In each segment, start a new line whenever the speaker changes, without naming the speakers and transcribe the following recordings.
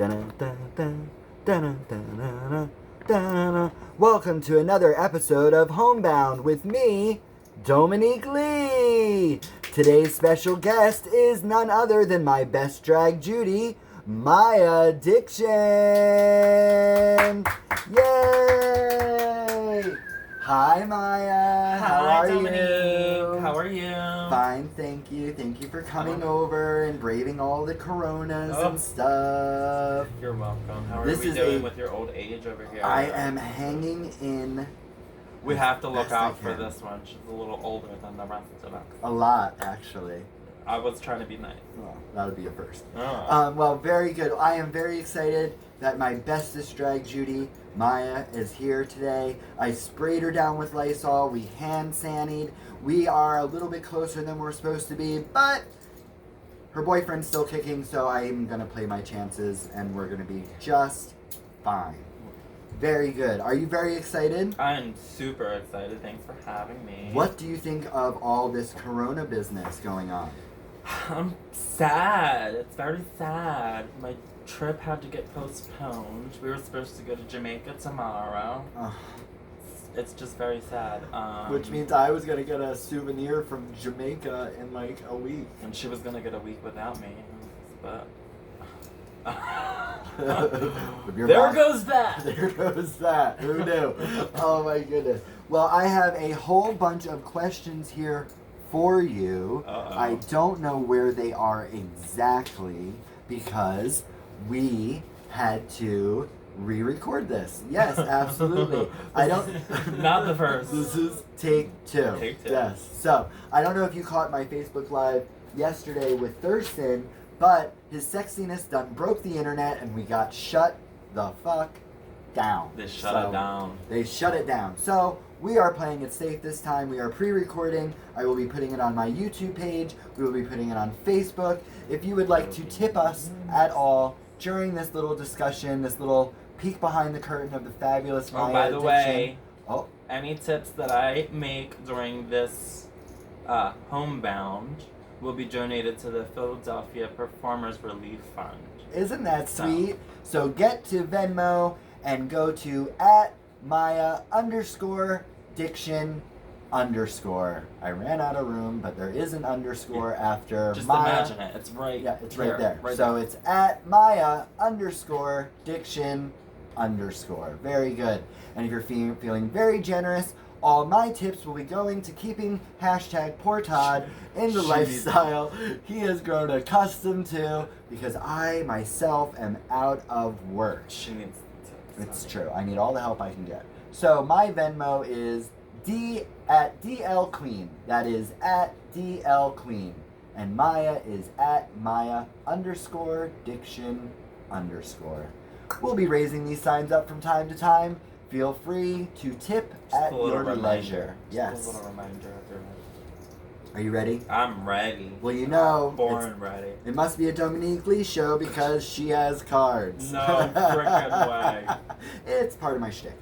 Welcome to another episode of Homebound with me, Dominique Lee. Today's special guest is none other than my best drag Judy, Mya Diction. Yay! Hi, Mya. How are
Dominique.
you?
How are you?
Fine, thank you. Thank you for coming over and braving all the coronas and stuff.
You're welcome. How are
This
we
is
doing with your old age over here?
I am hanging in
We have to look
best I
out for
can.
this one. She's a little older than the rest of us.
a lot, actually.
I was trying to be nice.
Well, that would be a first.
Oh.
Well, very good. I am very excited that my bestest drag Judy, Mya, is here today. I sprayed her down with Lysol. We hand sanied. We are a little bit closer than we're supposed to be, but her boyfriend's still kicking, so I'm going to play my chances, and we're going to be just fine. Very good. Are you very excited?
I'm super excited. Thanks for having me.
What do you think of all this corona business going on?
I'm sad. It's very sad. My trip had to get postponed. We were supposed to go to Jamaica tomorrow.
Ugh.
It's just very sad.
Which means I was gonna get a souvenir from Jamaica in like a week.
And she was gonna get a week without me, but.
You're
There
back.
goes that.
There goes that. Who knew? Oh my goodness. Well, I have a whole bunch of questions here for you.
Uh-oh.
I don't know where they are exactly because we had to re-record this. Yes, absolutely. I don't.
Not the first.
This is take two.
Take two.
Yes. So I don't know if you caught my Facebook Live yesterday with Thurston, but his sexiness done broke the internet, and we got shut the fuck down.
They shut it down.
They shut it down. So we are playing it safe this time. We are pre-recording. I will be putting it on my YouTube page. We will be putting it on Facebook. If you would like to tip us at all during this little discussion, this little peek behind the curtain of the fabulous Mya
Oh, by the
Diction.
way,
Oh,
any tips that I make during this homebound will be donated to the Philadelphia Performers Relief Fund.
isn't that
So-
sweet? So get to Venmo and go to @Mya_Diction_. I ran out of room, but there is an underscore after
Just
Mya.
imagine it. It's right.
Yeah, it's
here,
right there.
Right
So
there.
it's @Mya_Diction_. Very good. And if you're feeling very generous, all my tips will be going to keeping #Poor Todd in the
Jeez.
lifestyle he has grown accustomed to because I myself am out of work.
She needs tips.
It's true. I need all the help I can get. So my Venmo is @DLQueen. That is @DLQueen. And Mya is @Mya_Diction_. We'll be raising these signs up from time to time. Feel free to tip
Just
at
a little
your
reminder.
leisure.
Just
Yes.
a little reminder of your life.
Are you ready?
I'm ready.
Well, you know,
Born ready.
it must be a Dominique Lee show because she has cards.
No frickin' way.
It's part of my shtick.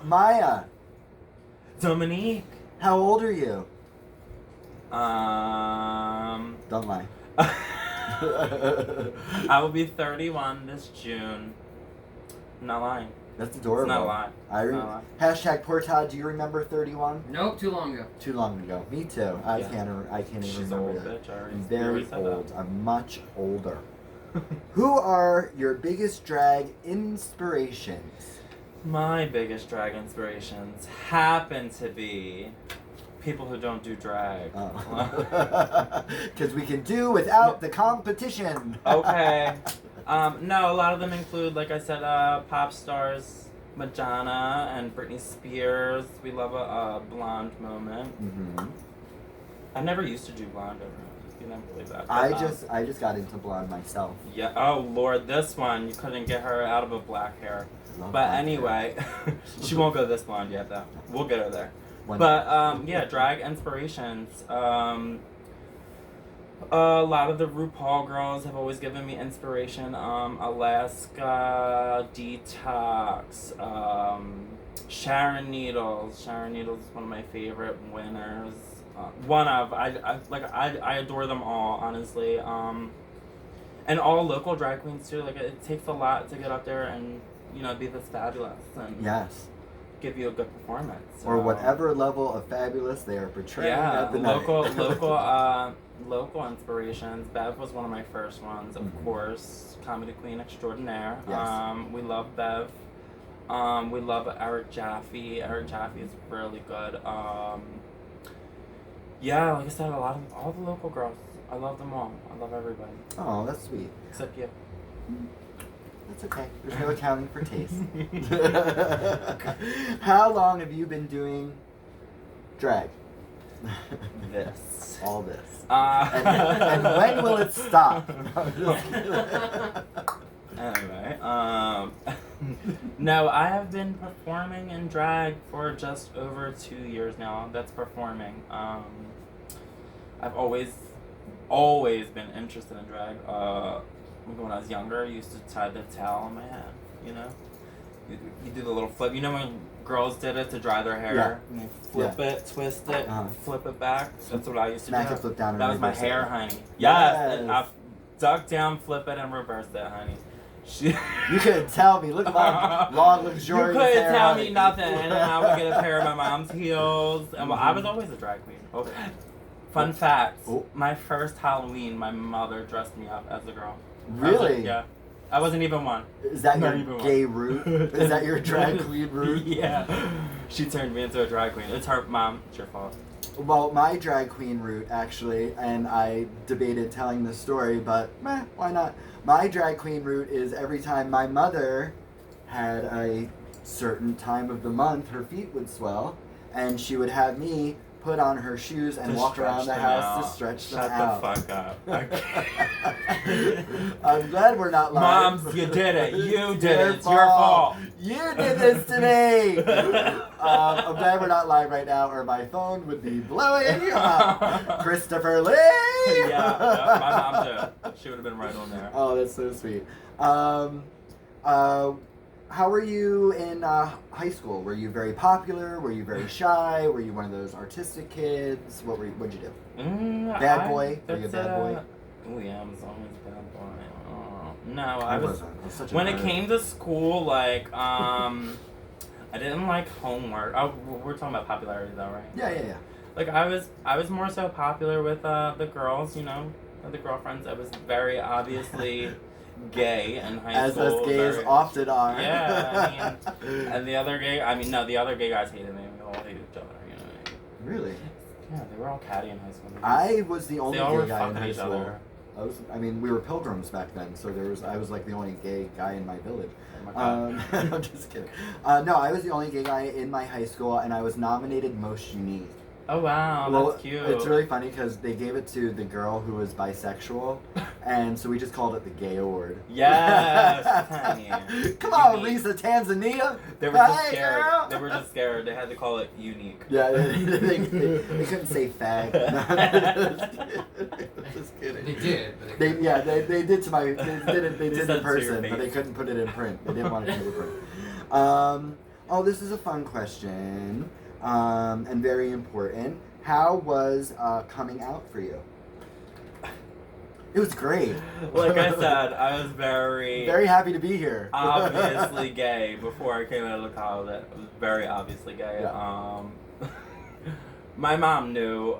Mya,
Dominique.
how old are you? Don't lie.
I will be 31 this June. I'm not lying.
That's adorable.
It's not a lie.
I
It's not a lie.
#Poor Todd. Do you remember 31?
Nope, too long ago.
Too long ago. Me too. I
Yeah.
can't even
She's
remember
old,
that.
bitch. I already,
I'm
we
very
already said
old.
that.
I'm much older. Who are your biggest drag inspirations?
My biggest drag inspirations happen to be people who don't do drag.
Because we can do without the competition.
Okay. No, a lot of them include, like I said, pop stars Madonna and Britney Spears. We love a blonde moment.
Mm-hmm.
I never used to do blonde ever. You didn't believe that. But,
I just got into blonde myself.
Yeah. Oh Lord, this one you couldn't get her out of a black hair.
Love
But
blonde
anyway, she won't go this blonde yet though. We'll get her there.
One
But yeah, drag inspirations. A lot of the RuPaul girls have always given me inspiration. Alaska, Detox, Sharon Needles. Sharon Needles is one of my favorite winners. I adore them all, honestly. And all local drag queens too. Like it takes a lot to get up there and be this fabulous and
Yes.
give you a good performance. So.
Or whatever level of fabulous they are portraying at the
local inspirations. Bev was one of my first ones, of course. Comedy queen extraordinaire.
Yes.
We love Bev. We love Eric Jaffe. Eric Jaffe is really good. Yeah, like I said, all the local girls. I love them all. I love everybody.
Oh, that's sweet.
Except you.
That's okay. There's no accounting for taste. How long have you been doing drag?
This.
All this. And when will it stop?
Anyway, no, I have been performing in drag for just over 2 years now. That's performing. I've always been interested in drag. When I was younger, I used to tie the towel on my head, You do the little flip. You know when girls did it to dry their hair?
Yeah.
And they flip it, twist it, flip it back. That's what I used to
Smack
do.
it, flip down, and
that was my
reverse
hair,
it.
honey.
Yes.
And I duck down, flip it, and reverse it, honey.
You couldn't tell me. Look at my long, luxurious hair.
You couldn't tell me nothing. And then I would get a pair of my mom's heels. And I was always a drag queen. Oh. Fun fact.
Oh.
My first Halloween, my mother dressed me up as a girl.
Really?
Yeah. I wasn't even one.
Is that
Not
your
even
gay
one.
root? Is that your drag queen root?
Yeah. She turned me into a drag queen. It's her mom. It's your fault.
Well, my drag queen route, actually, and I debated telling this story, but why not? My drag queen route is every time my mother had a certain time of the month, her feet would swell, and she would have me put on her shoes and walk around the house to stretch them out.
Shut the fuck up.
I'm glad we're not live.
Moms, you did it. You did it. It's your fault.
You did this to me. I'm glad we're not live right now, or my phone would be blowing up. Christopher Lee.
Yeah, my mom too. She would have been right on there.
Oh, that's so sweet. How were you in high school? Were you very popular? Were you very shy? Were you one of those artistic kids? What'd you do? Bad boy? Were you a bad boy?
Oh yeah, I was always a bad boy. No,
I wasn't. I was such a
when
nerd.
it came to school, like, I didn't like homework. Oh, we're talking about popularity though, right?
Yeah.
Like I was more so popular with the girls, the girlfriends. I was very obviously gay in high school.
As us gays often are.
Yeah, and the other gay guys hated me. We all hated each other,
Really?
Yeah, they were all catty in high school.
I was the only
They all were
gay guy in
fucking
high
each
school.
other.
We were pilgrims back then, so I was like the only gay guy in my village.
Oh my God.
I'm just kidding. No, I was the only gay guy in my high school, and I was nominated most unique.
Oh wow, that's cute.
It's really funny because they gave it to the girl who was bisexual, and so we just called it the Gay Award.
Yes, honey.
Come on, Lisa, Tanzania.
They were just
Hey,
scared.
girl.
They were just scared. They had to call it unique.
Yeah, they couldn't say fag. Just kidding.
They did. But
They did to my they did
They
in
said to your
person, but
face.
they couldn't put it in print. They didn't want it to be print. This is a fun question, and very important. How was coming out for you? It was great.
Like I said, I was very
happy to be here.
obviously gay before I came out of college. I was very obviously gay.
Yeah.
My mom knew.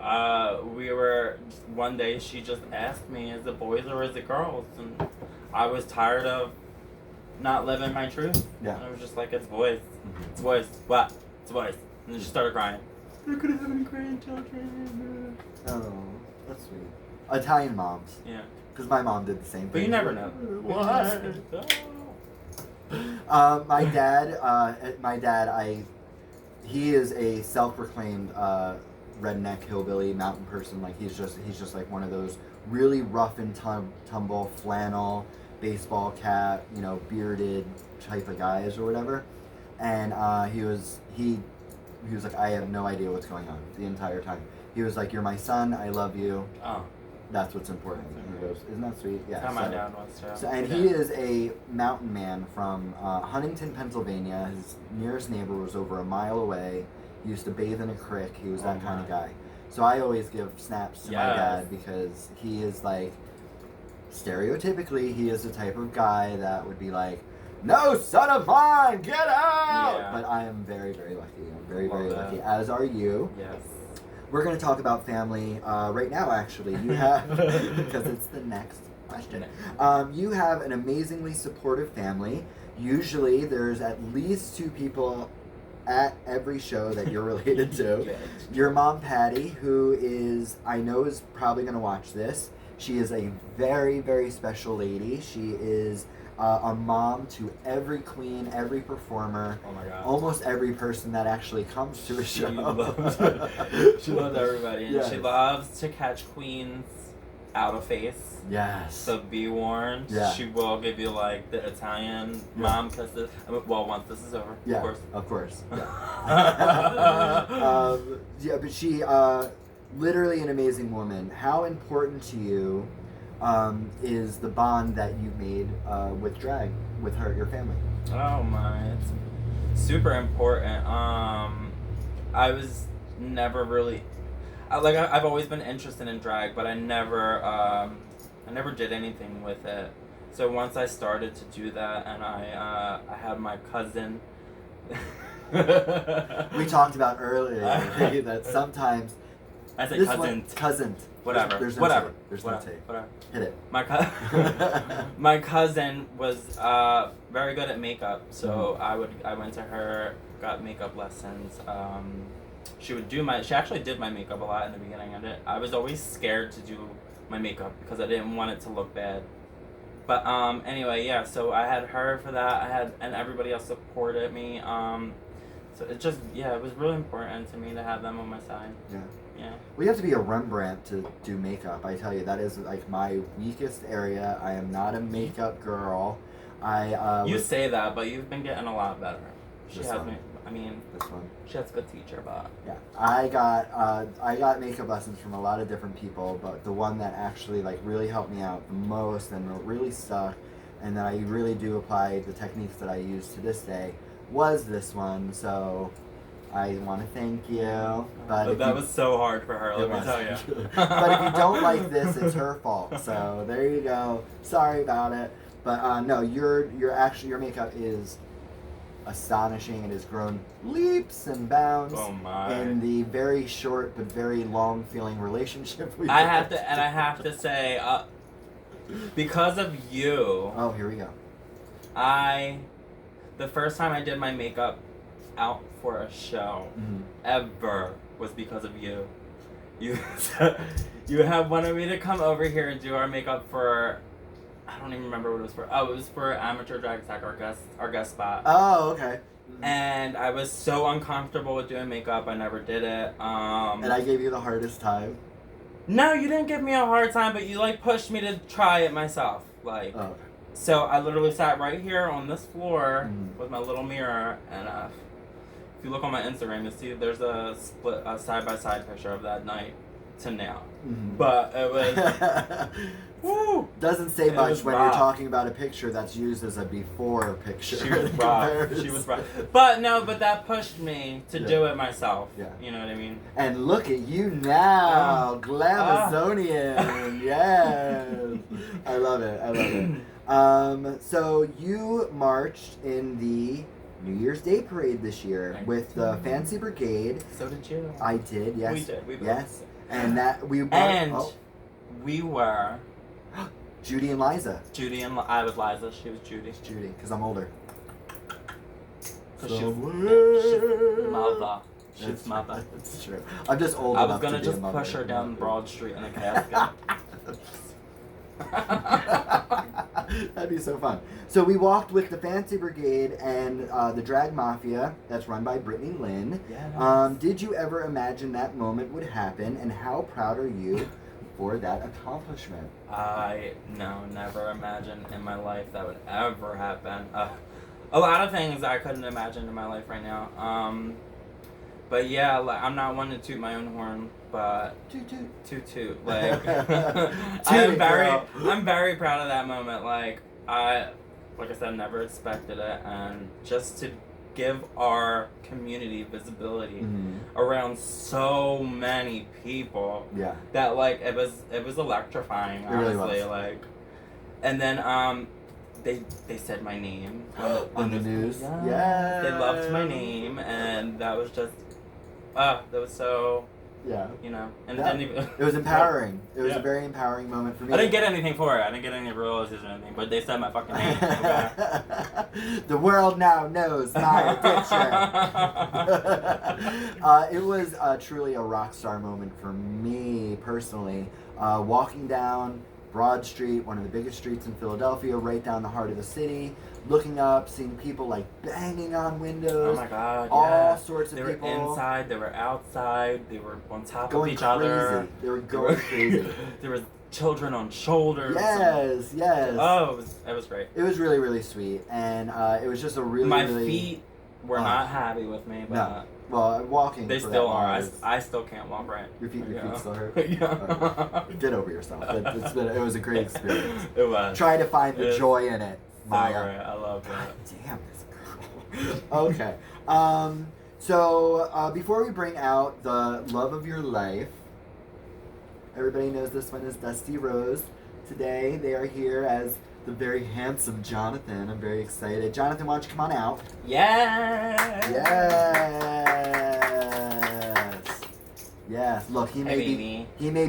One day she just asked me, is it boys or is it girls? And I was tired of not living my truth.
Yeah.
And I was just like, it's boys. It's boys. What? It's boys. And then she started crying. I couldn't have any grandchildren.
Oh, that's sweet. Italian moms.
Yeah.
Because my mom did the same thing.
But you never know.
What? My dad, he is a self-proclaimed redneck hillbilly mountain person. Like he's just like one of those really rough and tumble flannel baseball cap, bearded type of guys or whatever. And he was like, I have no idea what's going on the entire time. He was like, you're my son, I love you.
Oh.
That's what's important. He goes, isn't that sweet? Yeah.
That's how my dad was too.
And he is a mountain man from Huntington, Pennsylvania. His nearest neighbor was over a mile away. He used to bathe in a creek. He was that kind of guy. So I always give snaps to my dad because he is like, stereotypically, he is the type of guy that would be like, "No, son of mine, get out!"
Yeah.
But I am very, very lucky. I'm very,
Love
very
that.
lucky, as are you.
Yes.
We're going to talk about family right now, actually. You have, because it's the next question. You have an amazingly supportive family. Usually, there's at least 2 people at every show that you're related to.
Yeah.
Your mom, Patty, who is, I know is probably going to watch this. She is a very, very special lady. She is a mom to every queen, every performer,
Oh my god.
almost every person that actually comes to a show.
She loves everybody, and
Yes.
she loves to catch queens out of face.
Yes.
So be warned.
Yeah.
She will give you like the Italian mom kisses. Well, once this is over,
Yeah,
of course.
of course. Yeah, but she, literally an amazing woman. How important to you is the bond that you've made with drag, with her, your family?
Oh my, it's super important. I was never really, I've always been interested in drag, but I never did anything with it. So once I started to do that, and I had my cousin.
We talked about earlier that sometimes
I said
this
cousin.
cousin.
Whatever.
There's no
Whatever.
tape. There's
Whatever.
no tape.
Whatever.
Hit it.
My cousin was very good at makeup, so I went to her, got makeup lessons. She actually did my makeup a lot in the beginning. I was always scared to do my makeup because I didn't want it to look bad. But anyway, yeah. So I had her for that. And everybody else supported me. So it just, it was really important to me to have them on my side.
Yeah.
Yeah.
Well, you have to be a Rembrandt to do makeup. I tell you, that is like my weakest area. I am not a makeup girl.
You say that, but you've been getting a lot better. She
This
has
one.
me. I mean,
This one.
she has a good teacher, but
Yeah, I got makeup lessons from a lot of different people, but the one that actually like really helped me out the most and really stuck, and that I really do apply the techniques that I use to this day, was this one. So I want to thank you. But
that was so hard for her. Let me tell you.
But if you don't like this, it's her fault. So there you go. Sorry about it. But no, your makeup is astonishing. It has grown leaps and bounds
Oh my.
in the very short but very long feeling relationship we
I have to say, because of you,
Oh, here we go.
the first time I did my makeup out for a show ever was because of you. You have wanted me to come over here and do our makeup for, I don't even remember what it was for. Oh, it was for Amateur Drag Attack, our guest spot.
Oh, okay.
And I was so uncomfortable with doing makeup, I never did it.
And I gave you the hardest time.
No, you didn't give me a hard time, but you like pushed me to try it myself. Like,
Oh.
so I literally sat right here on this floor with my little mirror, and if you look on my Instagram, you'll see there's a side-by-side picture of that night to now. But it was, woo!
Doesn't say
It
much
was
when
rough.
you're talking about a picture that's used as a before picture.
She was rough. She was rough. But no, but that pushed me to do it myself.
Yeah.
You know what I mean?
And look at you now, Glamazonian. Yes. I love it. I love it. So you marched in the New Year's Day parade this year with the Fancy Brigade.
So did you.
I did, yes.
We did. We both
Yes.
did.
And that we
we were
Judy and Liza.
Judy and I was Liza. She was Judy.
Judy, because I'm older.
Because she's mother. She's
That's
mother.
That's true. I'm just old
I
enough
was gonna
to be a
just
mother.
push her down Broad Street in a casket.
That'd be so fun. So we walked with the Fancy Brigade and the Drag Mafia that's run by Brittany Lynn.
Yes.
Did you ever imagine that moment would happen, and how proud are you for that accomplishment?
No, never imagined in my life that would ever happen. A lot of things I couldn't imagine in my life right now. But yeah, like, I'm not one to toot my own horn, but toot. Like, I'm very proud of that moment. Like I said, never expected it, and just to give our community visibility around so many people.
Yeah.
That like it was electrifying. Honestly,
It really was.
like And then they said my name
on the news.
Yeah. They loved my name, and that was just that was so.
Yeah.
You know, and
yeah.
it didn't even.
It was empowering. It was a very empowering moment for me.
I didn't get anything for it. I didn't get any royalties or anything, but they said my fucking name. Okay.
The world now knows Mya Diction. It was truly a rock star moment for me personally. Walking down Broad Street, one of the biggest streets in Philadelphia, right down the heart of the city, looking up, seeing people like banging on windows.
Oh my god,
all sorts of
people.
They
were inside, they were outside, they were on top
going
of each
crazy.
other.
They were going crazy.
There was children on shoulders.
Yes, yes.
Oh, it was great.
It was really, really sweet, and it was just a really,
my
really...
feet were not happy with me, but...
No. Well, walking.
They
for
still
that
are.
long
I still can't walk right.
Your feet still hurt.
Yeah.
Get over yourself. It was a great experience.
It was.
Try to find the joy in it, Mya.
Sorry, I love
God
it.
damn this girl. Okay. So before we bring out the love of your life, everybody knows this one is Dusty Rose. Today they are here as the very handsome Jonathan. I'm very excited. Jonathan, why don't you come on out?
Yes.
Yes. Yes. Look, he may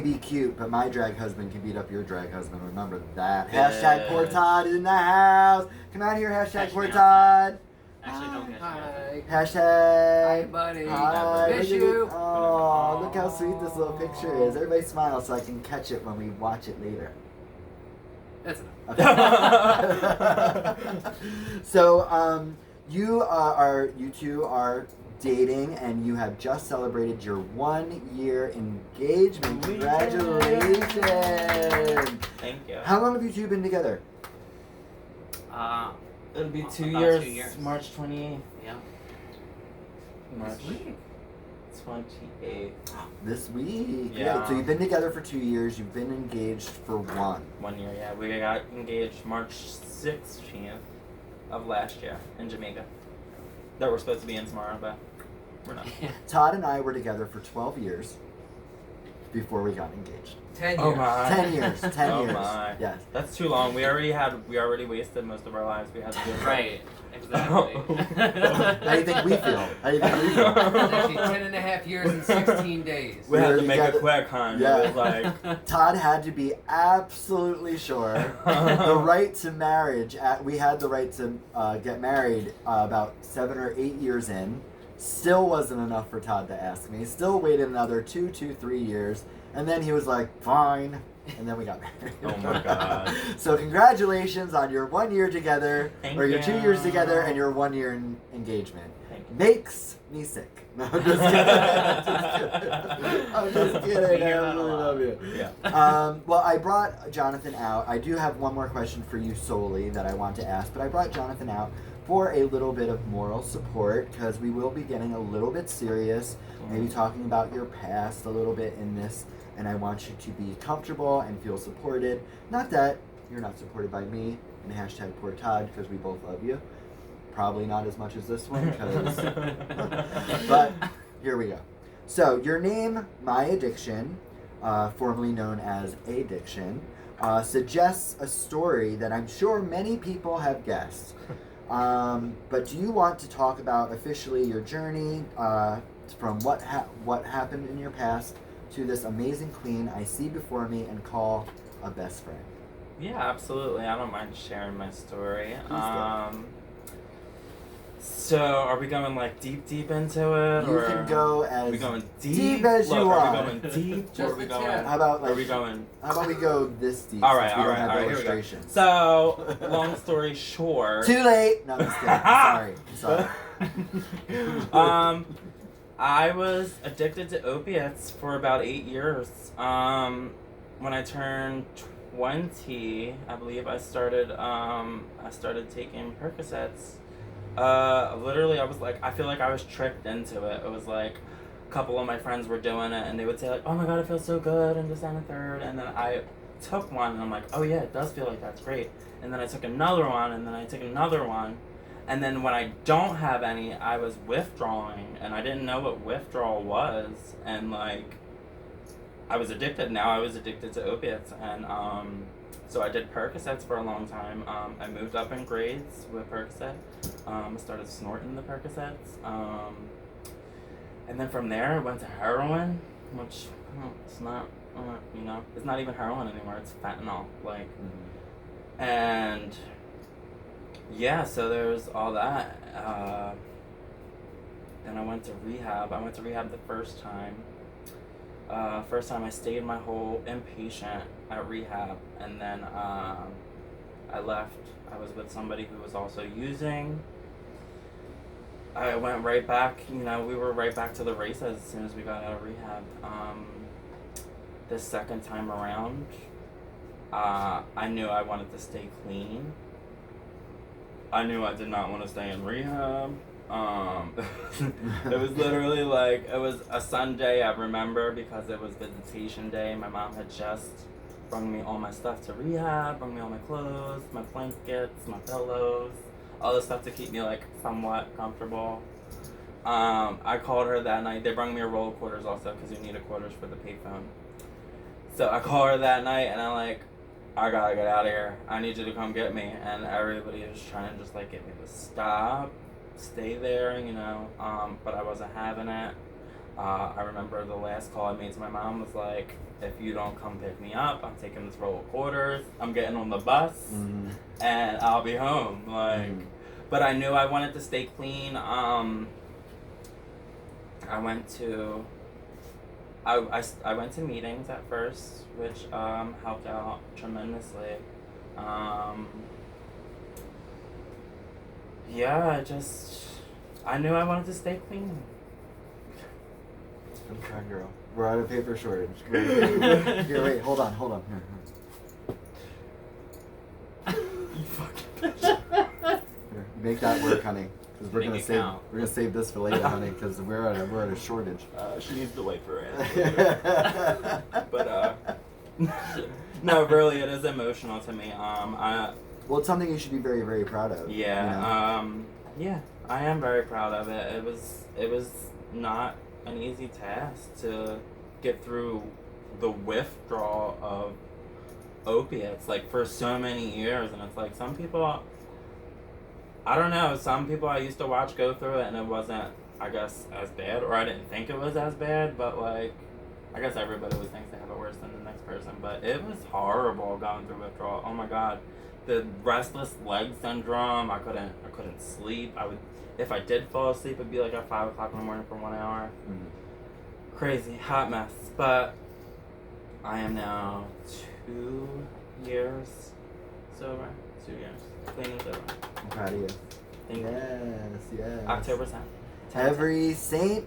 be cute, but my drag husband can beat up your drag husband. Remember that.
Yes.
Hashtag Poor Todd in the house. Come out here, hashtag Poor Todd.
Actually, don't get
Hi.
Hashtag.
Hi, buddy.
Hi.
Miss you.
Oh, look how sweet this little picture is. Everybody smile so I can catch it when we watch it later.
That's enough.
So, you two are dating, and you have just celebrated your 1 year engagement. Congratulations!
Thank you.
How long have you two been together?
It'll be 2
about
years.
2 years.
March 28th.
Yeah.
March 28th.
This week.
Yeah.
So you've been together for 2 years. You've been engaged for 1.
1 year, yeah. We got engaged March 16th of last year in Jamaica. That we're supposed to be in tomorrow, but we're not.
Todd and I were together for 12 years before we got engaged.
10 years.
Oh my.
10 years. 10
Oh
years.
my.
Yes.
That's too long. We already wasted most of our lives. We had to do it
Right. Exactly.
How do you think we feel? How do you think we feel?
It's actually 10 and a half years and 16 days.
We had
were
to make
together-
it quick, hon.
Yeah.
It was like
Todd had to be absolutely sure the right to marriage. We had the right to get married about 7 or 8 years in. Still wasn't enough for Todd to ask me. Still waited another 3 years, and then he was like, "Fine," and then we got married.
Oh my God.
So congratulations on your 1 year together,
Thank
or your
you.
2 years together, and your 1 year engagement.
Thank you.
Makes me sick. No, I'm just kidding. I'm just kidding.
We
I
hear that a
really
lot.
love you.
Yeah.
Well, I brought Jonathan out. I do have one more question for you solely that I want to ask, but I brought Jonathan out for a little bit of moral support, because we will be getting a little bit serious, maybe talking about your past a little bit in this, and I want you to be comfortable and feel supported. Not that you're not supported by me and hashtag Poor Todd, because we both love you. Probably not as much as this one, because but here we go. So your name, Mya Diction, formerly known as Addiction, suggests a story that I'm sure many people have guessed. But do you want to talk about officially your journey from what happened in your past to this amazing queen I see before me and call a best friend?
Yeah, absolutely. I don't mind sharing my story. So, are we going like deep into it?
You
or
can go
Are we
as
going
deep as you
Are
want.
we going deep?
Just
or are we
the
going?
tip.
How about
Are we
like
going?
how about we go this deep?
All right,
since we
all
don't
right,
have
all right. Here we go.
illustrations.
So, long story short.
Too late. No, I'm just kidding. Sorry.
I was addicted to opiates for about 8 years. When I turned 20, I believe I started taking Percocets. Literally, I was like, I feel like I was tricked into it. It was like, a couple of my friends were doing it, and they would say like, "Oh my God, it feels so good," and this and the third. And then I took one, and I'm like, "Oh yeah, it does feel like that's great." And then I took another one, and then I took another one. And then when I don't have any, I was withdrawing, and I didn't know what withdrawal was, and like, I was addicted. Now I was addicted to opiates, and So I did Percocets for a long time. I moved up in grades with Percocet. I started snorting the Percocets. And then from there I went to heroin, which it's not, it's not even heroin anymore. It's fentanyl. Like, and yeah, so there's all that. Then I went to rehab. I went to rehab the first time. First time I stayed my whole inpatient at rehab, and then I left. I was with somebody who was also using. I went right back, we were right back to the races as soon as we got out of rehab. The second time around, I knew I wanted to stay clean. I knew I did not want to stay in rehab. It was literally like, it was a Sunday, I remember, because it was visitation day. My mom had just brought me all my stuff to rehab, brought me all my clothes, my blankets, my pillows, all the stuff to keep me like somewhat comfortable. I called her that night. They brought me a roll of quarters also because you need a quarters for the payphone. So I called her that night and I'm like, I gotta get out of here. I need you to come get me. And everybody was trying to just like get me to stop, stay there, but I wasn't having it. I remember the last call I made to my mom was like, if you don't come pick me up, I'm taking this roll of quarters, I'm getting on the bus, and I'll be home. But I knew I wanted to stay clean. I went to meetings at first, which helped out tremendously. I knew I wanted to stay clean.
I'm trying, girl. We're out of paper shortage. Here, wait, hold on. Here.
You fucking bitch.
Here, make that work, honey. Because we're
Make
gonna
it count.
save this for later, honey. Because we're at a shortage.
She needs to wait for it. But no, really, it is emotional to me.
Well, it's something you should be very, very proud of.
Yeah. Yeah, I am very proud of it. It was not an easy task to get through the withdrawal of opiates, like, for so many years. And it's like, some people, I don't know, some people I used to watch go through it and it wasn't, I guess, as bad, or I didn't think it was as bad, but like, I guess everybody always thinks they have it worse than the next person, but it was horrible going through withdrawal. Oh my god. The restless leg syndrome, I couldn't sleep. If I did fall asleep, it'd be like at 5 o'clock in the morning for 1 hour. Crazy, hot mess. But I am now 2 years sober. 2 years. Clean and sober.
I'm proud of you.
Thank you.
Yes.
October 10th.
Every saint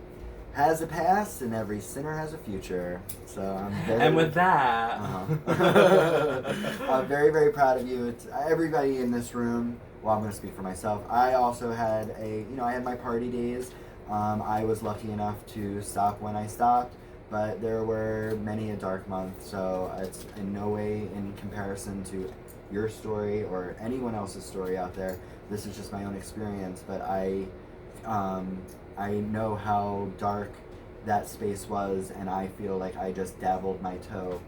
has a past and every sinner has a future. So I'm very...
And with that...
I'm very, very proud of you. It's everybody in this room. Well, I'm going to speak for myself. I also had I had my party days. I was lucky enough to stop when I stopped, but there were many a dark month, so it's in no way in comparison to your story or anyone else's story out there. This is just my own experience, but I know how dark that space was, and I feel like I just dabbled my toe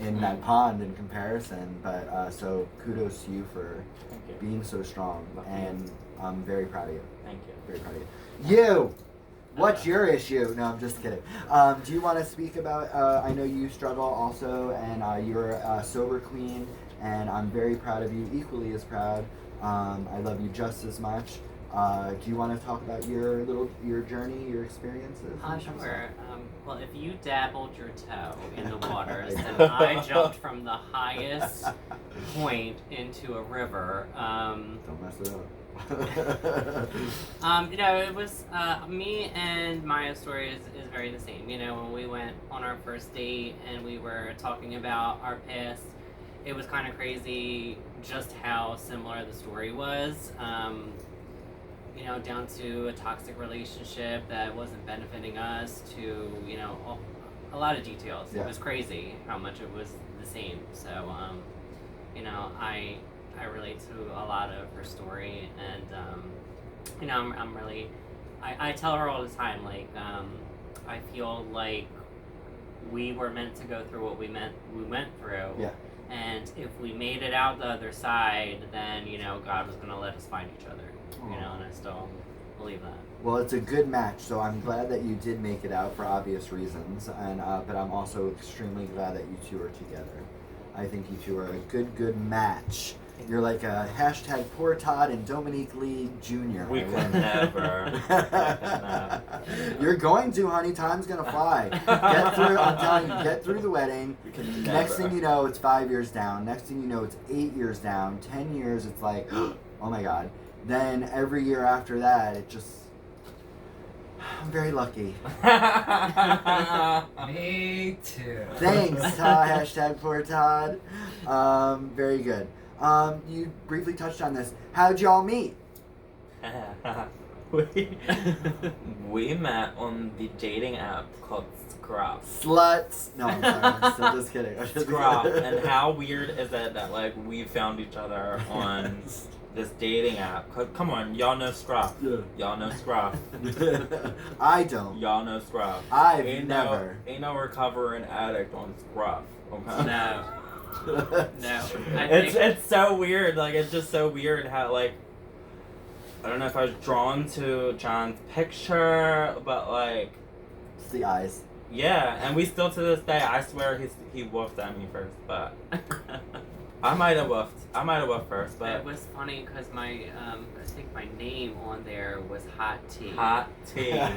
in that pond in comparison. But so kudos to you for being so strong, and I'm very proud of you.
Thank you.
Very proud of you. You! What's your issue? No, I'm just kidding. Do you want to speak about, I know you struggle also, and you're a sober queen, and I'm very proud of you, equally as proud. I love you just as much. Do you want to talk about your journey, your experiences?
Sure. Well, if you dabbled your toe in the waters, and I jumped from the highest point into a river.
Don't mess it up.
It was me and Maya's story is very the same. When we went on our first date and we were talking about our past, it was kind of crazy just how similar the story was. Down to a toxic relationship that wasn't benefiting us, to a lot of details.
Yeah.
It was crazy how much it was the same. So I relate to a lot of her story, and I'm really, I tell her all the time, like, I feel like we were meant to go through what we went through.
Yeah.
And if we made it out the other side, then, you know, God was going to let us find each other. You know, and I still believe that.
Well, it's a good match, so I'm glad that you did make it out for obvious reasons, and but I'm also extremely glad that you two are together. I think you two are a good match. You're like a hashtag poor Todd and Dominique Lee Jr.
We could never.
You're going to, honey. Time's gonna fly. Get through. I'm telling you, get through the wedding.
We could never.
Next thing you know, it's 5 years down. Next thing you know, it's 8 years down. 10 years, it's like, oh my God. Then every year after that, it just. I'm very lucky.
Me too.
Thanks, Todd. Hashtag poor Todd. Very good. You briefly touched on this. How'd y'all meet?
we met on the dating app called Scruff.
Sluts. No, I'm sorry. I'm still just kidding.
Scruff. And how weird is it that like we found each other on this dating app? Come on, y'all know Scruff.
Yeah.
Y'all know Scruff.
I don't.
Y'all know Scruff.
I've
Ain't
never.
no recovering addict on Scruff. Okay.
No. No.
It's so weird. Like it's just so weird how like I don't know if I was drawn to John's picture, but like
It's the eyes.
yeah, and we still to this day I swear he woofed at me first, but I might have woofed first, but
It was funny because I think my name on there was Hot Tea.
hot tea.
And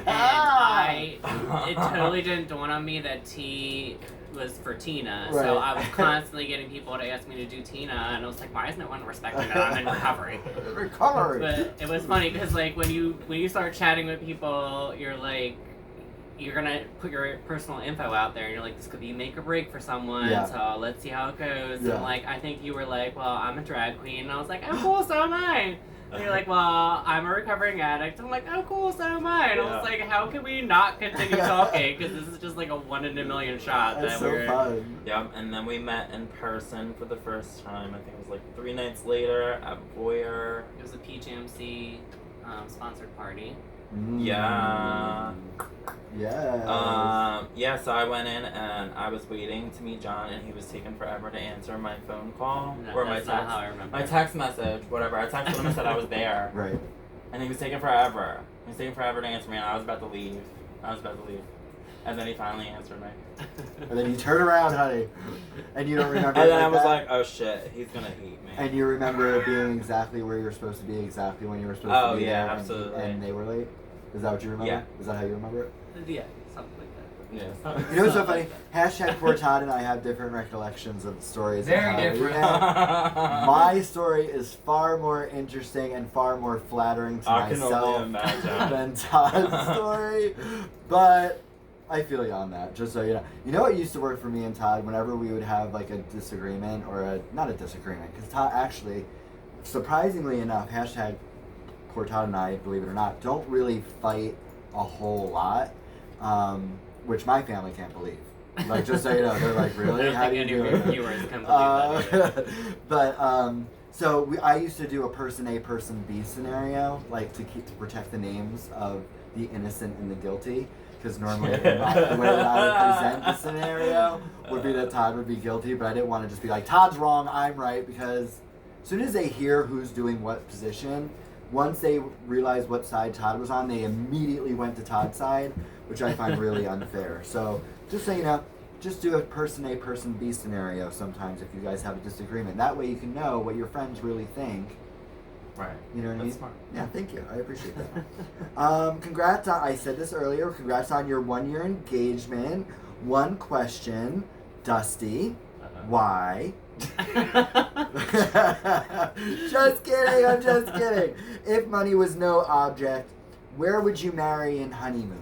it totally didn't dawn on me that T was for Tina.
Right.
So I was constantly getting people to ask me to do Tina, and I was like, why isn't no one respecting that I'm in recovery?
Recovery.
But it was funny because like when you start chatting with people, you're like, you're gonna put your personal info out there, and you're like, this could be make or break for someone.
Yeah.
So let's see how it goes.
Yeah.
And like I think you were like, well, I'm a drag queen, and I was like, oh cool, so am I. And you're like, well, I'm a recovering addict. I'm like, oh cool, so am I. And I was like, how can we not continue talking? Because this is just like a 1 in a million shot.
That's
that
so
we're...
fun.
Yep, and then we met in person for the first time. I think it was like 3 nights later at Voyeur.
It was a PJMC sponsored party.
Mm.
Yeah.
Yeah.
Yeah, so I went in and I was waiting to meet John, and he was taking forever to answer my phone call
No,
or my
that's not
text.
how I remember.
My text message, whatever. I texted him and said I was there,
Right.
and he was taking forever. He was taking forever to answer me, and I was about to leave. And then he finally answered me.
And then you turn around, honey, and you don't remember.
And
it
then I was
that?
like, oh shit, he's gonna hate me.
And you remember it being exactly where you were supposed to be, exactly when you were supposed
Oh,
to be
yeah,
there,
absolutely.
and they were late? Is that what you remember?
Yeah.
Is that how you remember it?
Yeah, something like that.
Yeah.
You know what's so funny? Hashtag poor Todd and I have different recollections of the stories.
Very
of how we
different.
met. My story is far more interesting and far more flattering to
I can only
myself
imagine.
than Todd's story. But I feel you on that, just so you know. You know what used to work for me and Todd whenever we would have like a disagreement or not a disagreement, because Todd actually, surprisingly enough, hashtag poor Todd and I, believe it or not, don't really fight a whole lot, which my family can't believe. Like, just so you know, they're like, really?
I don't
How do
think
you
any
do
of your
it?
viewers can believe that either.
But so I used to do a person A, person B scenario, like to protect the names of the innocent and the guilty. Because normally the way that I would present the scenario would be that Todd would be guilty, but I didn't want to just be like, Todd's wrong, I'm right, because as soon as they hear who's doing what position, once they realized what side Todd was on, they immediately went to Todd's side, which I find really unfair. So just so you know, just do a person A, person B scenario sometimes if you guys have a disagreement. That way you can know what your friends really think.
Right.
You know what I mean?
That's smart.
Yeah, thank you. I appreciate that. Congrats on, I said this earlier, congrats on your 1-year engagement. One question, Dusty, why? Just kidding, I'm just kidding. If money was no object, where would you marry in honeymoon?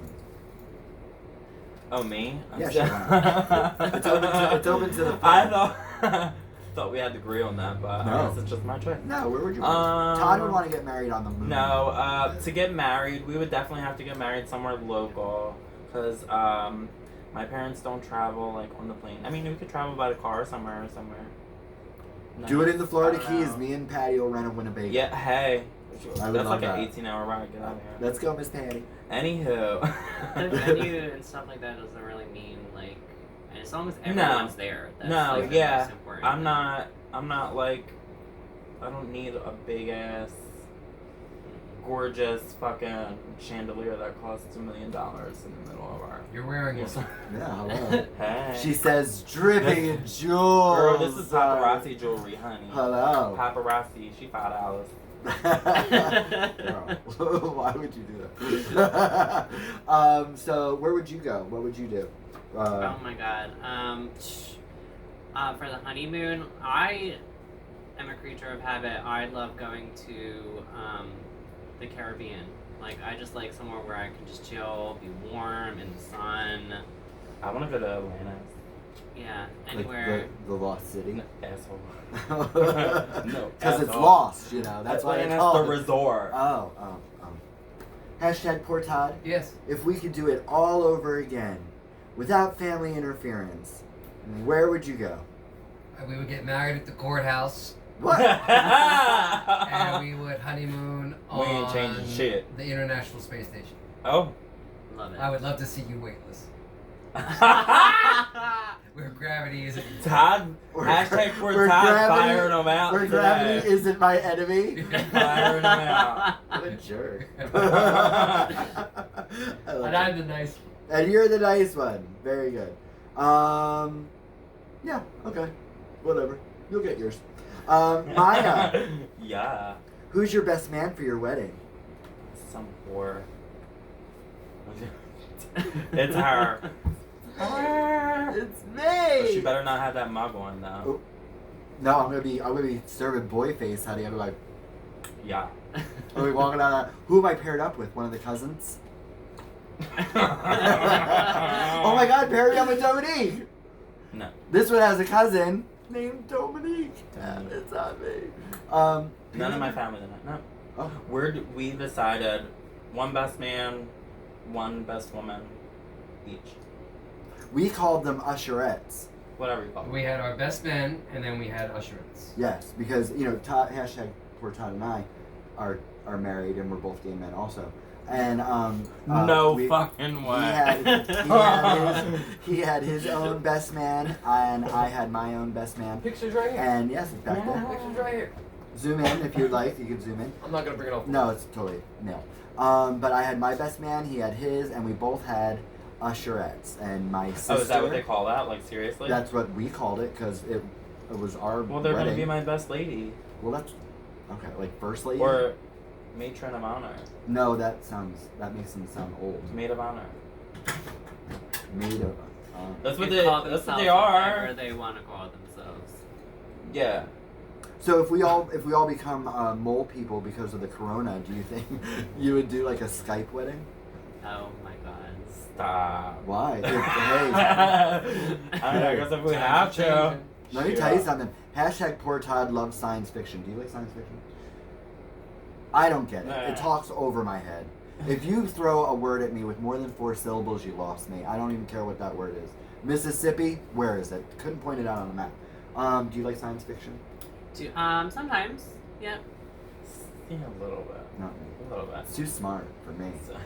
Oh, me?
Yeah, sure. It's open to the
I thought we had to agree on that, but
No.
I guess it's just my choice.
No, where would you Todd would want to get married on the moon.
No, to get married, we would definitely have to get married somewhere local, because my parents don't travel like on the plane. I mean, we could travel by the car somewhere.
Do it in the Florida
I don't
Keys.
know.
Me and Patty will rent a Winnebago.
Yeah, hey.
I would
That's
love
like
that.
an 18-hour ride. Get out of here.
Let's go, Miss Patty.
Anywho.
The venue and stuff like that doesn't really mean like And as long as everyone's there, that's
No,
like the
yeah.
most important.
I'm not like, I don't need a big ass, gorgeous fucking chandelier that costs $1 million in the middle of our.
You're wearing it.
Yeah, hello.
Hey.
She says dripping in jewels.
Girl, this is paparazzi jewelry, honey.
Hello.
Paparazzi, she $5.
Girl, why would you do that? So where would you go? What would you do?
Oh my god. For the honeymoon, I am a creature of habit. I love going to the Caribbean. Like, I just like somewhere where I can just chill, be warm in the sun.
I want to go to Atlanta.
Yeah,
Like
anywhere.
the lost city.
Asshole.
No, because it's
asshole.
lost. You know that's why they
Atlanta's
call
the
it.
resort.
Hashtag poor Todd.
Yes.
If we could do it all over again, without family interference, where would you go?
We would get married at the courthouse,
What?
and we would honeymoon
We ain't
on
changing shit.
the International Space Station.
Oh.
Love it.
I would love to see you weightless, where gravity isn't.
Todd, hashtag poor
Where
Todd
gravity-
firing them out.
Where
today.
gravity isn't my enemy.
Firing them out.
What a jerk. I
And
like
I'm
it.
the nice.
And you're the nice one. Very good. Yeah, okay. Whatever. You'll get yours. Mya,
Yeah.
who's your best man for your wedding?
Some whore. It's her.
It's
But she
me.
better not have that mug on though.
Oh. No, I'm gonna be serving boy face, honey. I'm like,
Yeah.
I'm gonna be walking out. Who am I paired up with? One of the cousins? Oh my God, pair me up with Dominique.
No.
This one has a cousin named Dominique. It's not me.
None of my family tonight. No.
Oh.
We decided one best man, one best woman, each.
We called them usherettes.
Whatever you call it.
We had our best men, and then we had usherettes.
Yes, because you know, Todd, hashtag poor Todd and I are married, and we're both gay men also. And
No
we-
fucking way.
He had his own best man, and I had my own best man.
Pictures right here.
And yes, it's back there.
Pictures right here.
Zoom in if you'd like. You can zoom in.
I'm not gonna bring it up.
No, it's totally no. But I had my best man. He had his, and we both had usherettes. And my sister.
Oh, is that what they call that? Like, seriously?
That's what we called it because it was our
Well, they're
wedding.
gonna be my best lady.
Well, that's okay. Like first lady.
Or matron of honor.
No, that makes them sound old.
Maid of honor.
Maid of.
That's what
They
they.
call
That's what
themselves
they are.
whatever they want to call themselves.
Yeah.
So if we all become mole people because of the corona, do you think you would do like a Skype wedding?
Oh my god.
Stop.
Why? Hey,
I guess if we have to.
let me tell you something. Hashtag poor Todd loves science fiction. Do you like science fiction? I don't get it.
Nah.
It talks over my head. If you throw a word at me with more than 4 syllables, you lost me. I don't even care what that word is. Mississippi, where is it? Couldn't point it out on the map. Do you like science fiction?
Sometimes. Yeah.
Yeah, a little bit.
Not me.
A little bit.
It's too smart for me.
So-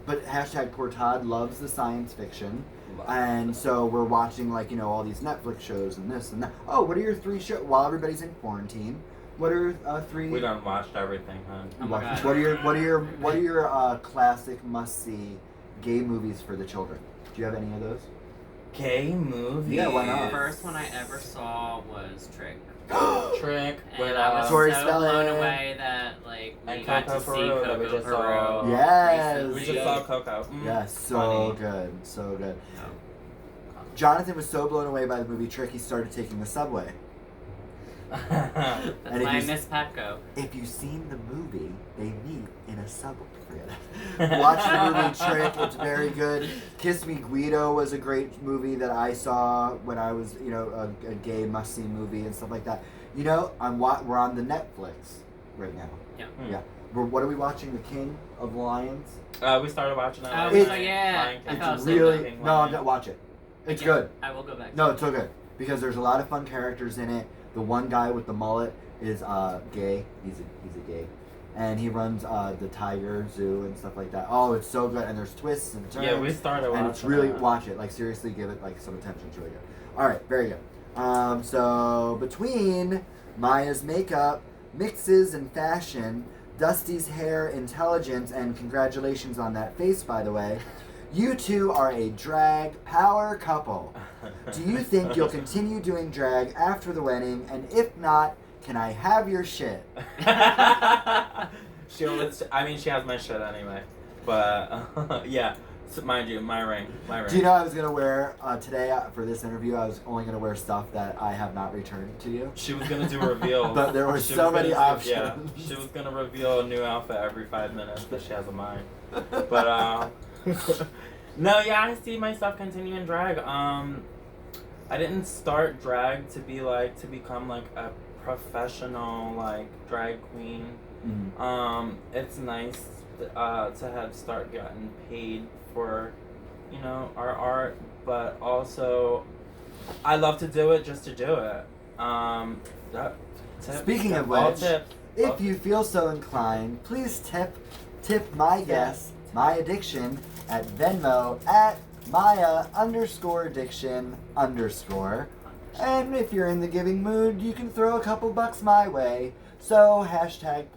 But hashtag poor Todd loves the science fiction. And so we're watching like, you know, all these Netflix shows and this and that. Oh, what are your 3 shows while everybody's in quarantine? What are 3?
We done watched everything, huh?
Oh my god.
What are your classic must see gay movies for the children? Do you have any of those?
Gay movie.
Yeah, why
The
not?
first one I ever saw was Trick.
Trick.
And
With,
I was
Tori
so
Spelling.
blown away that like we
And
got
Coco
to see
Peru that we
Coco
just
Peru.
saw.
Yes.
We
recently.
just saw Coco.
Yes, so
Funny.
good, so good.
Oh.
Jonathan was so blown away by the movie Trick, he started taking the subway.
That's
And if
why I
you-
miss Patco.
If you've seen the movie, they meet in a subway. Forget it. Watch the movie Trick. It's very good. Kiss Me Guido was a great movie that I saw when I was, you know, a gay must-see movie and stuff like that. You know, we're on the Netflix right now.
Yeah.
Yeah. What are we watching? The King of Lions.
We started watching that.
Oh,
last
It's-
night.
yeah.
Lion King.
I fell
It's
asleep.
really
King
no. I'm
Lion.
not watch it. It's
Yeah,
good.
I will go back.
No, it's so good because there's a lot of fun characters in it. The one guy with the mullet is gay. He's a gay. and he runs the Tiger Zoo and stuff like that. Oh, it's so good, and there's twists and turns.
Yeah, we started watching
and it's really
that.
watch it. Like seriously, give it like some attention. It's really good. All right, very good. So between Mya's makeup, mixes and fashion, Dusty's hair, intelligence, and congratulations on that face, by the way. You two are a drag power couple. Do you think you'll continue doing drag after the wedding? And if not, can I have your shit?
She has my shit anyway. But yeah, so mind you, my ring.
Do you know I was gonna wear today for this interview? I was only gonna wear stuff that I have not returned to you.
She was gonna do reveals.
But there were so many options.
Yeah, she was gonna reveal a new outfit every 5 minutes that she has of mine. But no, yeah, I see myself continuing drag. I didn't start drag to become like a professional like drag queen.
Mm-hmm.
It's nice to have start getting paid for, you know, our art, but also I love to do it just to do it.
Speaking of which, if you feel so inclined, please tip my guest, Mya Diction, at Venmo at Mya_Diction_. And if you're in the giving mood, you can throw a couple bucks my way. So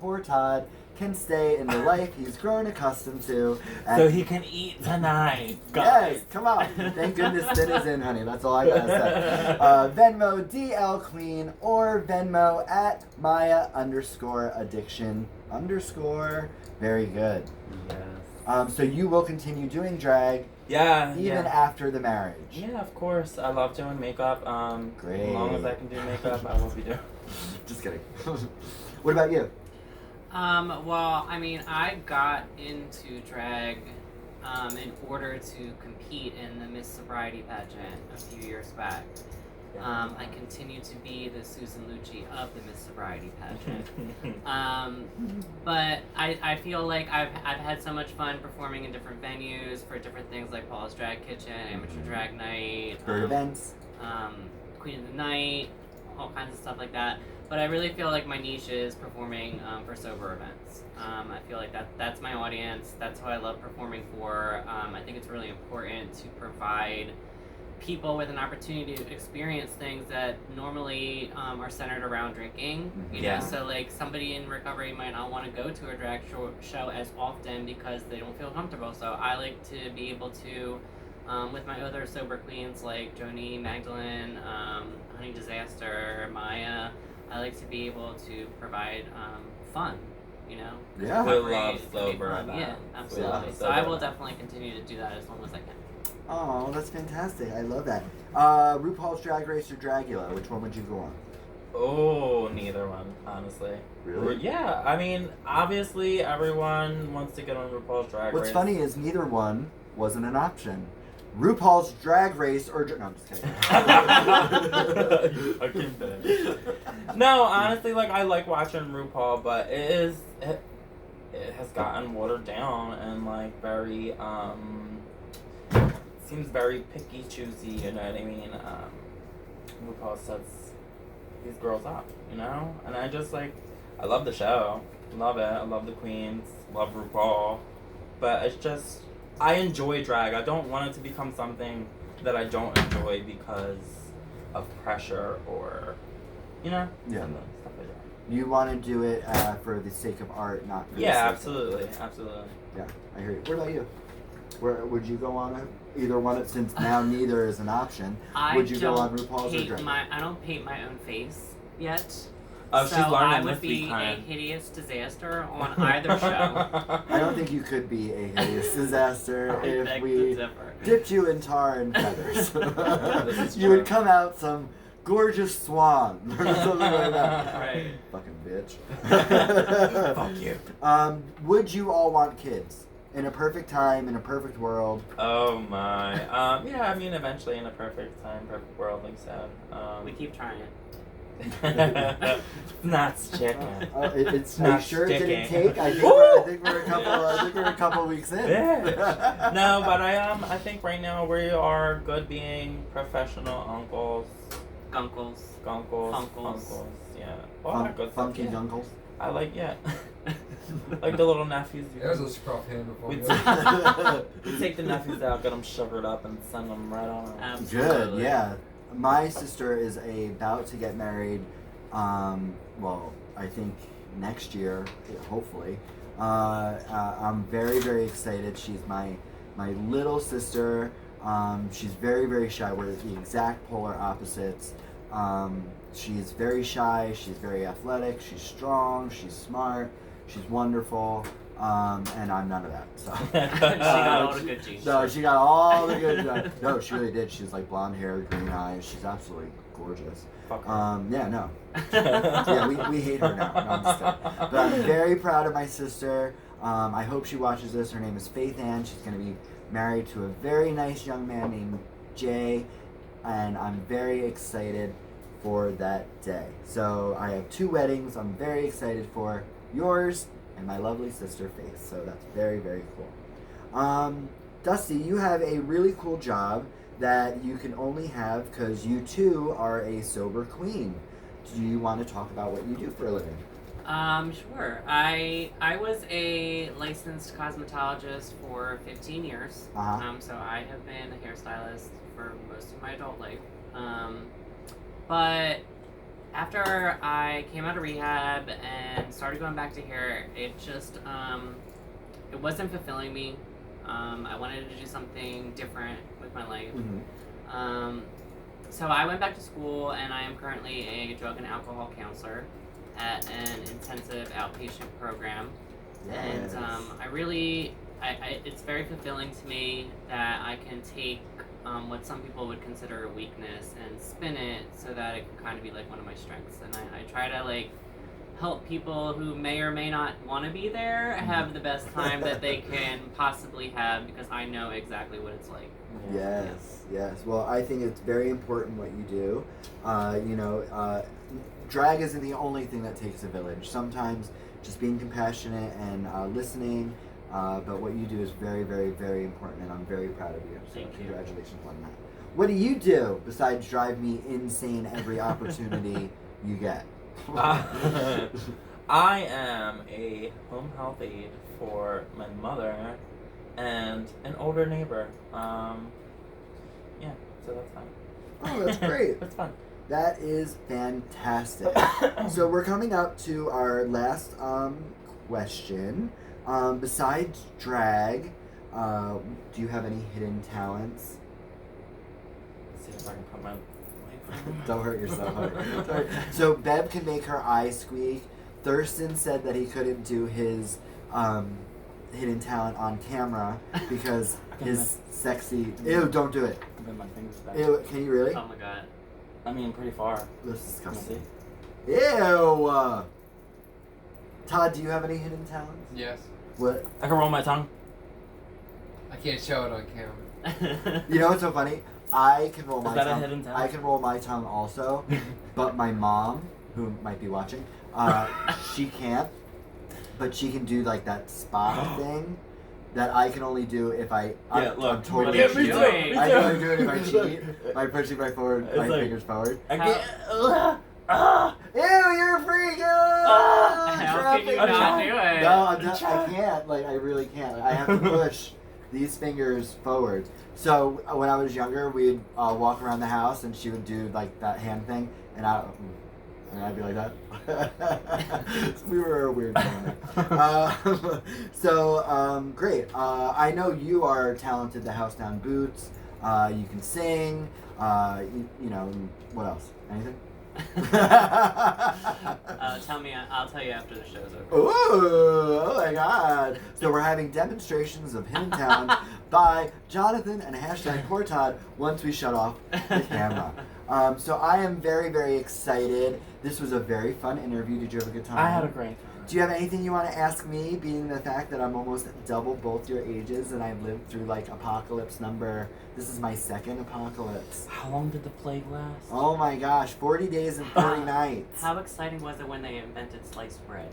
#poor Todd can stay in the life he's grown accustomed to.
So he can eat tonight, guys.
Yes, come on. Thank goodness Finn is in, honey. That's all I gotta say. Venmo DL Queen or Venmo at Mya_Addiction_. Very good.
Yes.
So you will continue doing drag even after the marriage.
Yeah, of course. I love doing makeup.
Great.
As long as I can do makeup, I will be doing.
Just kidding. What about you?
Well, I mean, I got into drag in order to compete in the Miss Sobriety pageant a few years back. I continue to be the Susan Lucci of the Miss Sobriety pageant. But I feel like I've had so much fun performing in different venues for different things like Paul's Drag Kitchen, Amateur Drag Night,
For events?
Queen of the Night, all kinds of stuff like that. But I really feel like my niche is performing for sober events. I feel like that's my audience. That's who I love performing for. I think it's really important to provide people with an opportunity to experience things that normally are centered around drinking. You know, so like somebody in recovery might not want to go to a drag show as often because they don't feel comfortable. So I like to be able to, with my other sober queens like Joni, Magdalene, Honey Disaster, Mya, I like to be able to provide fun, you know?
Yeah.
We love sober
fun. Yeah,
events.
absolutely. So I will definitely continue to do that as long as I can.
Oh, that's fantastic. I love that. RuPaul's Drag Race or Dragula? Which one would you go on?
Oh, neither one, honestly.
Really?
Yeah, I mean, obviously everyone wants to get on RuPaul's Drag Race.
What's funny is neither one wasn't an option. RuPaul's Drag Race or... No, I'm just kidding.
You fucking bitch. No, honestly, like, I like watching RuPaul, but it has gotten watered down and, like, very, seems very picky, choosy, you know what I mean? RuPaul sets these girls up, you know? And I just, like, I love the show. Love it. I love the queens. Love RuPaul. But it's just... I enjoy drag. I don't want it to become something that I don't enjoy because of pressure or, you know, stuff like that.
You want to do it for the sake of art, not for the sake
absolutely,
of...
absolutely.
Yeah, I hear you. What about you? Where would you go on either one? Since now neither is an option. Would you go on RuPaul's or Drag?
I don't paint my own face yet.
Oh,
so
she's learning
I
this
would be
week,
a
huh?
hideous disaster on either show.
I don't think you could be a hideous disaster
I
if
beg
we
to differ.
dipped you in tar and feathers.
This is
You would
true.
come out some gorgeous swan or something like that.
Right.
Fucking bitch.
Fuck you.
Would you all want kids? In a perfect time, in a perfect world.
Oh my. Yeah, I mean, eventually in a perfect time, perfect world, like so.
We keep trying it.
Not sticking.
It's
Not
you sure it didn't
sticking.
take? I think we're a couple weeks in.
Bitch. No, but I think right now we are good being professional uncles.
Gunkles.
Gunkles.
Funkles.
Uncles. Yeah. All that good
Funky
stuff.
uncles.
I like like the little nephews.
There's a scruff hand before
We'd
you.
take the nephews out, get them sugared up, and send them right on.
Absolutely.
Good, yeah. My sister is about to get married. Well, I think next year, hopefully. I'm very, very excited. She's my little sister. She's very, very shy. We're the exact polar opposites. She's very shy. She's very athletic. She's strong. She's smart. She's wonderful. And I'm none of that. So
She got all the good genes.
No, she got all the good. No, she really did. She's like blonde hair, green eyes. She's absolutely gorgeous.
Fuck her.
Yeah, no. Yeah, we hate her now. No, I'm just kidding. But I'm very proud of my sister. I hope she watches this. Her name is Faith Ann. She's going to be married to a very nice young man named Jay. And I'm very excited for that day. So I have 2 weddings I'm very excited for. Yours and my lovely sister Faith. So that's very, very cool. Dusty, you have a really cool job that you can only have because you too are a sober queen. Do you want to talk about what you do for a living?
Sure. I was a licensed cosmetologist for 15 years. So I have been a hairstylist for most of my adult life. But after I came out of rehab and started going back to hair, it just it wasn't fulfilling me. I wanted to do something different with my life. So I went back to school, and I am currently a drug and alcohol counselor at an intensive outpatient program.
Yes.
And it's very fulfilling to me that I can take what some people would consider a weakness and spin it so that it can kind of be like one of my strengths. And I try to like help people who may or may not want to be there have the best time that they can possibly have, because I know exactly what it's like.
Yes. Well, I think it's very important what you do. Drag isn't the only thing that takes a village. Sometimes just being compassionate and listening, but what you do is very, very, very important, and I'm very proud of you. So
Thank you.
Congratulations on that. What do you do besides drive me insane every opportunity you get?
I am a home health aide for my mother and an older neighbor. So that's fun.
Oh, that's great.
It's fun.
That is fantastic. So we're coming up to our last question. Besides drag, do you have any hidden talents?
Let's see if I can put my
Don't hurt yourself. Sorry. So Bev can make her eyes squeak. Thurston said that he couldn't do his hidden talent on camera because his sexy... Ew, don't do it.
Put my fingers back.
Ew, can you really?
Oh my god.
I mean, pretty far.
That's disgusting.
See?
Ew! Todd, do you have any hidden talents?
Yes.
What?
I can roll my tongue.
I can't show it on camera.
You know what's so funny? I can roll my
Is that a
tongue.
hidden talent?
I can roll my tongue also, but my mom, who might be watching, she can't. But she can do like that spot thing that I can only do if
Yeah,
I'm
look.
totally
What are you
cheating.
doing?
I can only do it if I cheat by pushing my
It's like-
fingers forward.
I
How-
can't.
Ew, you're a freak!
How can you not do it?
No, I can't. Like, I really can't. I have to push these fingers forward. So when I was younger, we'd walk around the house, and she would do like that hand thing, and I'd be like that. We were a weird family. Great. I know you are talented. The House Down Boots. You can sing. What else? Anything?
I'll tell you after the show's over.
Ooh, oh my god. So we're having demonstrations of hidden talent by Jonathan and #poor Todd once we shut off the camera. So I am very, very excited. This was a very fun interview. Did you have a good time?
I had a great time.
Do you have anything you want to ask me, being the fact that I'm almost double both your ages and I've lived through like apocalypse number... This is my second apocalypse.
How long did the plague last?
Oh my gosh, 40 days and 40 nights.
How exciting was it when they invented sliced bread?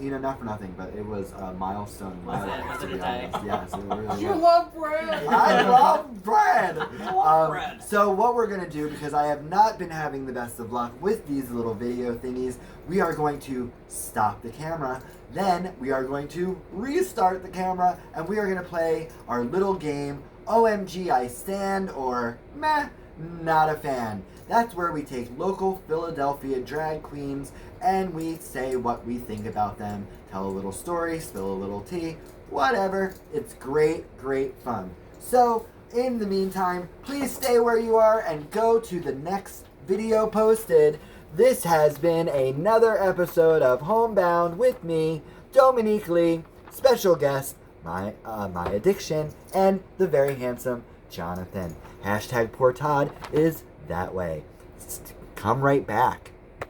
not for nothing, but it was a milestone in my
Was it?
life,
Was
to
it
be
a day?
honest. Yes, it really
You
was.
love bread.
I love bread.
bread.
So what we're gonna do, because I have not been having the best of luck with these little video thingies, we are going to stop the camera. Then we are going to restart the camera, and we are gonna play our little game, OMG I Stand, or Meh, Not a Fan. That's where we take local Philadelphia drag queens and we say what we think about them, tell a little story, spill a little tea, whatever. It's great, great fun. So, in the meantime, please stay where you are and go to the next video posted. This has been another episode of Homebound with me, Dominique Lee, special guest, Mya Diction, and the very handsome Jonathan. Hashtag poor Todd is that way. Come right back.